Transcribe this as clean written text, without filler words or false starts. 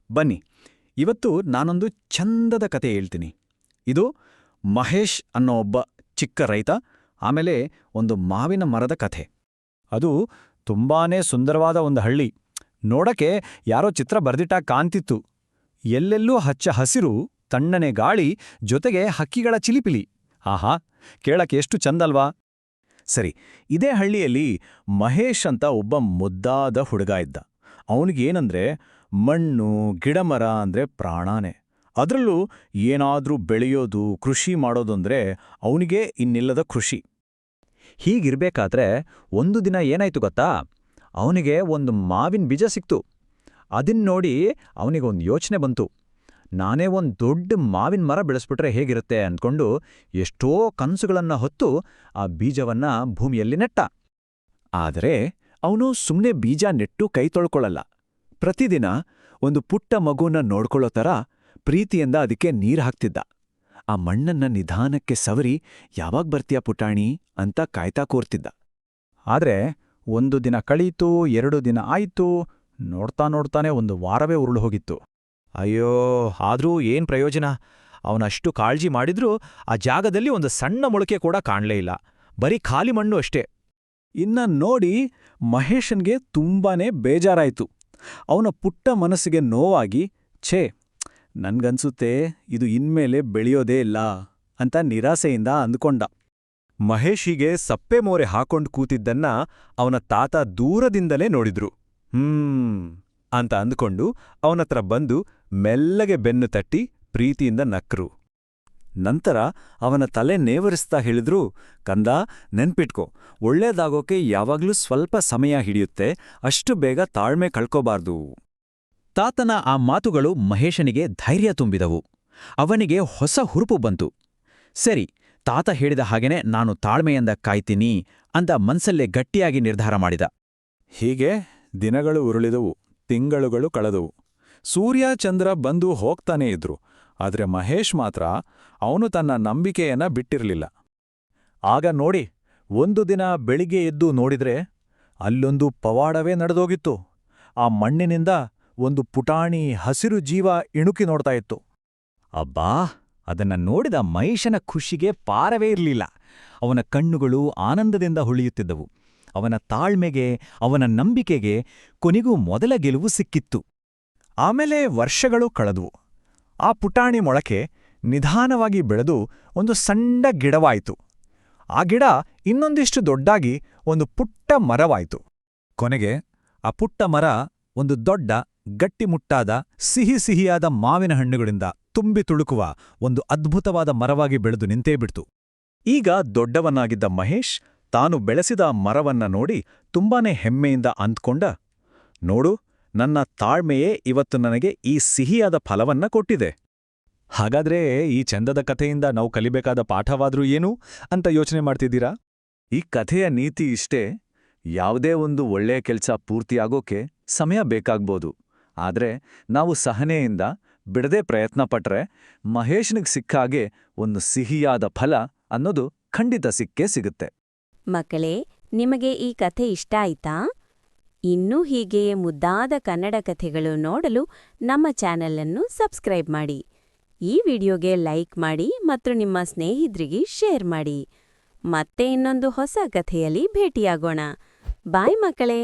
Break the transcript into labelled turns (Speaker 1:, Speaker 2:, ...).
Speaker 1: ಬನ್ನಿ, ಇವತ್ತು ನಾನೊಂದು ಚಂದದ ಕತೆ ಹೇಳ್ತೀನಿ. ಇದು ಮಹೇಶ್ ಅನ್ನೋ ಒಬ್ಬ ಚಿಕ್ಕ ರೈತ, ಆಮೇಲೆ ಒಂದು ಮಾವಿನ ಮರದ ಕಥೆ.
Speaker 2: ಅದು ತುಂಬಾನೇ ಸುಂದರವಾದ ಒಂದು ಹಳ್ಳಿ. ನೋಡಕ್ಕೆ ಯಾರೋ ಚಿತ್ರ ಬರ್ದಿಟ್ಟಾಗ ಕಾಣ್ತಿತ್ತು. ಎಲ್ಲೆಲ್ಲೂ ಹಚ್ಚ ಹಸಿರು, ತಣ್ಣನೆ ಗಾಳಿ, ಜೊತೆಗೆ ಹಕ್ಕಿಗಳ ಚಿಲಿಪಿಲಿ. ಆಹಾ, ಕೇಳಕ್ಕೆ ಎಷ್ಟು ಚಂದಲ್ವಾ.
Speaker 1: ಸರಿ, ಇದೇ ಹಳ್ಳಿಯಲ್ಲಿ ಮಹೇಶ್ ಅಂತ ಒಬ್ಬ ಮುದ್ದಾದ ಹುಡುಗ ಇದ್ದ. ಅವನಿಗೇನಂದ್ರೆ ಮಣ್ಣು ಗಿಡಮರ ಅಂದ್ರೆ ಪ್ರಾಣಾನೇ. ಅದರಲ್ಲೂ ಏನಾದ್ರೂ ಬೆಳೆಯೋದು, ಕೃಷಿ ಮಾಡೋದಂದ್ರೆ ಅವನಿಗೆ ಇನ್ನಿಲ್ಲದ ಕೃಷಿ.
Speaker 2: ಹೀಗಿರ್ಬೇಕಾದ್ರೆ ಒಂದು ದಿನ ಏನಾಯ್ತು ಗೊತ್ತಾ? ಅವನಿಗೆ ಒಂದು ಮಾವಿನ ಬೀಜ ಸಿಕ್ತು. ಅದನ್ನೋಡಿ ಅವನಿಗೊಂದು ಯೋಚನೆ ಬಂತು. ನಾನೇ ಒಂದು ದೊಡ್ಡ ಮಾವಿನ ಮರ ಬೆಳೆಸ್ಬಿಟ್ರೆ ಹೇಗಿರುತ್ತೆ ಅಂದ್ಕೊಂಡು ಎಷ್ಟೋ ಕನಸುಗಳನ್ನ ಹೊತ್ತು ಆ ಬೀಜವನ್ನ ಭೂಮಿಯಲ್ಲಿ ನೆಟ್ಟ.
Speaker 1: ಆದರೆ ಅವನು ಸುಮ್ಮನೆ ಬೀಜ ನೆಟ್ಟು ಕೈ ತೊಳ್ಕೊಳ್ಳಲ್ಲ. ಪ್ರತಿದಿನ ಒಂದು ಪುಟ್ಟ ಮಗುನ ನೋಡ್ಕೊಳ್ಳೋ ಥರ ಪ್ರೀತಿಯಿಂದ ಅದಕ್ಕೆ ನೀರು ಹಾಕ್ತಿದ್ದ. ಆ ಮಣ್ಣನ್ನ ನಿಧಾನಕ್ಕೆ ಸವರಿ ಯಾವಾಗ ಬರ್ತೀಯ ಪುಟಾಣಿ ಅಂತ ಕಾಯ್ತಾ ಕೂರ್ತಿದ್ದ.
Speaker 2: ಆದ್ರೆ ಒಂದು ದಿನ ಕಳೀತು, 2 ದಿನ ಆಯ್ತು, ನೋಡ್ತಾನೆ ಒಂದು ವಾರವೇ ಉರುಳು ಹೋಗಿತ್ತು.
Speaker 3: ಅಯ್ಯೋ, ಆದ್ರೂ ಏನ್ ಪ್ರಯೋಜನ? ಅವನಷ್ಟು ಕಾಳಜಿ ಮಾಡಿದ್ರೂ ಆ ಜಾಗದಲ್ಲಿ ಒಂದು ಸಣ್ಣ ಮೊಳಕೆ ಕೂಡ ಕಾಣ್ಲೇ ಇಲ್ಲ. ಬರೀ ಖಾಲಿ ಮಣ್ಣು ಅಷ್ಟೇ.
Speaker 1: ಇನ್ನ ನೋಡಿ ಮಹೇಶನ್ಗೆ ತುಂಬಾನೇ ಬೇಜಾರಾಯ್ತು. ಅವನ ಪುಟ್ಟ ಮನಸ್ಸಿಗೆ ನೋವಾಗಿ, ಛೇ, ನನ್ಗನ್ಸುತ್ತೆ ಇದು ಇನ್ಮೇಲೆ ಬೆಳೆಯೋದೇ ಇಲ್ಲ ಅಂತ ನಿರಾಸೆಯಿಂದ ಅಂದ್ಕೊಂಡ.
Speaker 3: ಮಹೇಶಿಗೆ ಸಪ್ಪೆ ಮೋರೆ ಹಾಕೊಂಡ್ ಕೂತಿದ್ದನ್ನ ಅವನ ತಾತ ದೂರದಿಂದಲೇ ನೋಡಿದ್ರು. ಅಂತ ಅಂದ್ಕೊಂಡು ಅವನತ್ರ ಬಂದು ಮೆಲ್ಲಗೆ ಬೆನ್ನು ತಟ್ಟಿ ಪ್ರೀತಿಯಿಂದ ನಕ್ರು.
Speaker 1: ನಂತರ ಅವನ ತಲೆ ನೇವರಿಸ್ತಾ ಹೇಳಿದ್ರು, ಕಂದ, ನೆನ್ಪಿಟ್ಕೋ, ಒಳ್ಳೇದಾಗೋಕೆ ಯಾವಾಗ್ಲೂ ಸ್ವಲ್ಪ ಸಮಯ ಹಿಡಿಯುತ್ತೆ, ಅಷ್ಟು ಬೇಗ ತಾಳ್ಮೆ ಕಳ್ಕೋಬಾರ್ದು.
Speaker 4: ತಾತನ ಆ ಮಾತುಗಳು ಮಹೇಶನಿಗೆ ಧೈರ್ಯ ತುಂಬಿದವು. ಅವನಿಗೆ ಹೊಸ ಹುರುಪು ಬಂತು. ಸರಿ, ತಾತ ಹೇಳಿದ ಹಾಗೇನೆ ನಾನು ತಾಳ್ಮೆಯಿಂದ ಕಾಯ್ತೀನಿ ಅಂತ ಮನ್ಸಲ್ಲೇ ಗಟ್ಟಿಯಾಗಿ ನಿರ್ಧಾರ ಮಾಡಿದ.
Speaker 1: ಹೀಗೆ ದಿನಗಳು ಉರುಳಿದವು, ತಿಂಗಳುಗಳು ಕಳೆದವು. ಸೂರ್ಯ ಚಂದ್ರ ಬಂದು ಹೋಗ್ತಾನೇ ಇದ್ರು. ಆದ್ರೆ ಮಹೇಶ್ ಮಾತ್ರ ಅವನು ತನ್ನ ನಂಬಿಕೆಯನ್ನ ಬಿಟ್ಟಿರಲಿಲ್ಲ. ಆಗ ನೋಡಿ, ಒಂದು ದಿನ ಬೆಳಿಗ್ಗೆ ಎದ್ದು ನೋಡಿದ್ರೆ ಅಲ್ಲೊಂದು ಪವಾಡವೇ ನಡೆದೋಗಿತ್ತು. ಆ ಮಣ್ಣಿನಿಂದ ಒಂದು ಪುಟಾಣಿ ಹಸಿರು ಜೀವ ಇಣುಕಿ ನೋಡ್ತಾ ಇತ್ತು.
Speaker 2: ಅಬ್ಬಾ, ಅದನ್ನ ನೋಡಿದ ಮಹೇಶನ ಖುಷಿಗೆ ಪಾರವೇ ಇರಲಿಲ್ಲ. ಅವನ ಕಣ್ಣುಗಳು ಆನಂದದಿಂದ ಹೊಳೆಯುತ್ತಿದ್ದವು. ಅವನ ತಾಳ್ಮೆಗೆ, ಅವನ ನಂಬಿಕೆಗೆ ಕೊನೆಗೂ ಮೊದಲ ಗೆಲುವು ಸಿಕ್ಕಿತ್ತು.
Speaker 1: ಆಮೇಲೆ ವರ್ಷಗಳು ಕಳೆದವು. ಆ ಪುಟಾಣಿ ಮೊಳಕೆ ನಿಧಾನವಾಗಿ ಬೆಳೆದು ಒಂದು ಸಣ್ಣ ಗಿಡವಾಯಿತು. ಆ ಗಿಡ ಇನ್ನೊಂದಿಷ್ಟು ದೊಡ್ಡಾಗಿ ಒಂದು ಪುಟ್ಟ ಮರವಾಯಿತು. ಕೊನೆಗೆ ಆ ಪುಟ್ಟ ಮರ ಒಂದು ದೊಡ್ಡ, ಗಟ್ಟಿಮುಟ್ಟಾದ, ಸಿಹಿಯಾದ ಮಾವಿನ ಹಣ್ಣುಗಳಿಂದ ತುಂಬಿ ತುಳುಕುವ ಒಂದು ಅದ್ಭುತವಾದ ಮರವಾಗಿ ಬೆಳೆದು ನಿಂತೇ ಬಿಡ್ತು. ಈಗ ದೊಡ್ಡವನಾಗಿದ್ದ ಮಹೇಶ್ ತಾನು ಬೆಳೆಸಿದ ಮರವನ್ನ ನೋಡಿ ತುಂಬಾನೇ ಹೆಮ್ಮೆಯಿಂದ ಅಂದ್ಕೊಂಡ, ನೋಡು, ನನ್ನ ತಾಳ್ಮೆಯೇ ಇವತ್ತು ನನಗೆ ಈ ಸಿಹಿಯಾದ ಫಲವನ್ನ ಕೊಟ್ಟಿದೆ.
Speaker 2: ಹಾಗಾದ್ರೆ ಈ ಚಂದದ ಕಥೆಯಿಂದ ನಾವು ಕಲಿಬೇಕಾದ ಪಾಠವಾದ್ರೂ ಏನು ಅಂತ ಯೋಚನೆ ಮಾಡ್ತಿದ್ದೀರಾ?
Speaker 1: ಈ ಕಥೆಯ ನೀತಿ ಇಷ್ಟೇ: ಯಾವುದೇ ಒಂದು ಒಳ್ಳೆಯ ಕೆಲ್ಸ ಪೂರ್ತಿಯಾಗೋಕೆ ಸಮಯ ಬೇಕಾಗ್ಬೋದು, ಆದ್ರೆ ನಾವು ಸಹನೆಯಿಂದ ಬಿಡದೆ ಪ್ರಯತ್ನ ಪಟ್ರೆ ಮಹೇಶ್ನಿಗೆ ಸಿಕ್ಕಾಗೆ ಒಂದು ಸಿಹಿಯಾದ ಫಲ ಅನ್ನೋದು ಖಂಡಿತ ಸಿಕ್ಕೇ ಸಿಗುತ್ತೆ.
Speaker 5: ಮಕ್ಕಳೇ, ನಿಮಗೆ ಈ ಕಥೆ ಇಷ್ಟ ಆಯ್ತಾ? ಇನ್ನೂ ಹೀಗೆಯೇ ಮುದ್ದಾದ ಕನ್ನಡ ಕಥೆಗಳು ನೋಡಲು ನಮ್ಮ ಚಾನೆಲ್ ಅನ್ನು ಸಬ್ಸ್ಕ್ರೈಬ್ ಮಾಡಿ. ಈ ವಿಡಿಯೋಗೆ ಲೈಕ್ ಮಾಡಿ ಮತ್ತು ನಿಮ್ಮ ಸ್ನೇಹಿತರಿಗೆ ಶೇರ್ ಮಾಡಿ. ಮತ್ತೆ ಇನ್ನೊಂದು ಹೊಸ ಕಥೆಯಲ್ಲಿ ಭೇಟಿಯಾಗೋಣ. ಬಾಯ್ ಮಕ್ಕಳೇ.